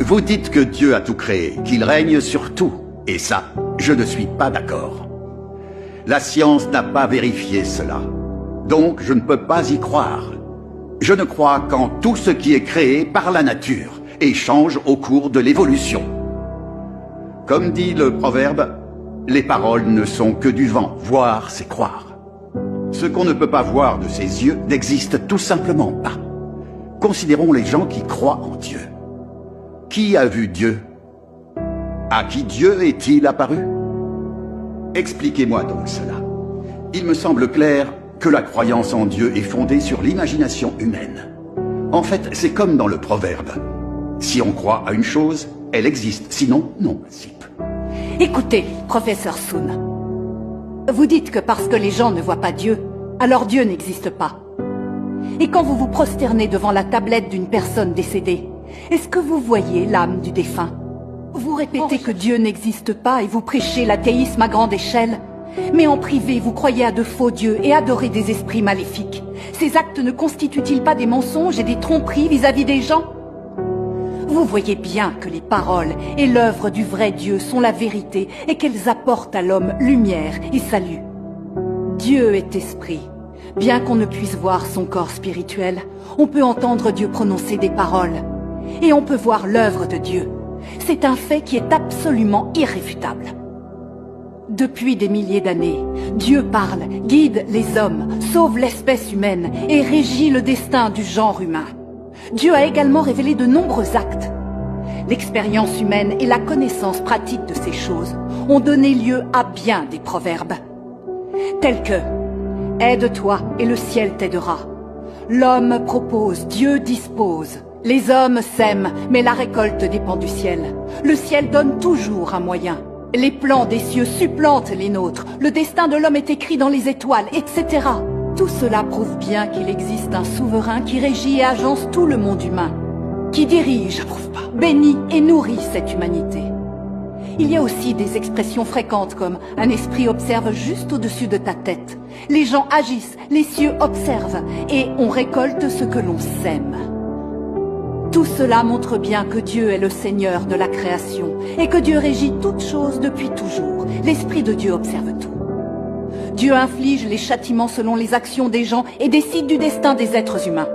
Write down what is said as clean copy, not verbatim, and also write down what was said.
Vous dites que Dieu a tout créé, qu'il règne sur tout. Et ça, je ne suis pas d'accord. La science n'a pas vérifié cela. Donc, je ne peux pas y croire. Je ne crois qu'en tout ce qui est créé par la nature et change au cours de l'évolution. Comme dit le proverbe, les paroles ne sont que du vent, voir c'est croire. Ce qu'on ne peut pas voir de ses yeux n'existe tout simplement pas. Considérons les gens qui croient en Dieu. Qui a vu Dieu? À qui Dieu est-il apparu? Expliquez-moi donc cela. Il me semble clair que la croyance en Dieu est fondée sur l'imagination humaine. En fait, c'est comme dans le proverbe. Si on croit à une chose, elle existe, sinon, non. Écoutez, professeur Sun. Vous dites que parce que les gens ne voient pas Dieu, alors Dieu n'existe pas. Et quand vous vous prosternez devant la tablette d'une personne décédée, est-ce que vous voyez l'âme du défunt? Vous répétez que Dieu n'existe pas et vous prêchez l'athéisme à grande échelle. Mais en privé, vous croyez à de faux dieux et adorez des esprits maléfiques. Ces actes ne constituent-ils pas des mensonges et des tromperies vis-à-vis des gens? Vous voyez bien que les paroles et l'œuvre du vrai Dieu sont la vérité et qu'elles apportent à l'homme lumière et salut. Dieu est esprit. Bien qu'on ne puisse voir son corps spirituel, on peut entendre Dieu prononcer des paroles. Et on peut voir l'œuvre de Dieu. C'est un fait qui est absolument irréfutable. Depuis des milliers d'années, Dieu parle, guide les hommes, sauve l'espèce humaine et régit le destin du genre humain. Dieu a également révélé de nombreux actes. L'expérience humaine et la connaissance pratique de ces choses ont donné lieu à bien des proverbes, tels que « Aide-toi et le ciel t'aidera »,« L'homme propose, Dieu dispose », « Les hommes sèment, mais la récolte dépend du ciel », « Le ciel donne toujours un moyen », « Les plans des cieux supplantent les nôtres », « Le destin de l'homme est écrit dans les étoiles, etc. Tout cela prouve bien qu'il existe un souverain qui régit et agence tout le monde humain, qui dirige, bénit et nourrit cette humanité. Il y a aussi des expressions fréquentes comme « un esprit observe juste au-dessus de ta tête »,« les gens agissent, les cieux observent » et « on récolte ce que l'on sème ». Tout cela montre bien que Dieu est le Seigneur de la création et que Dieu régit toutes choses depuis toujours. L'Esprit de Dieu observe tout. Dieu inflige les châtiments selon les actions des gens et décide du destin des êtres humains.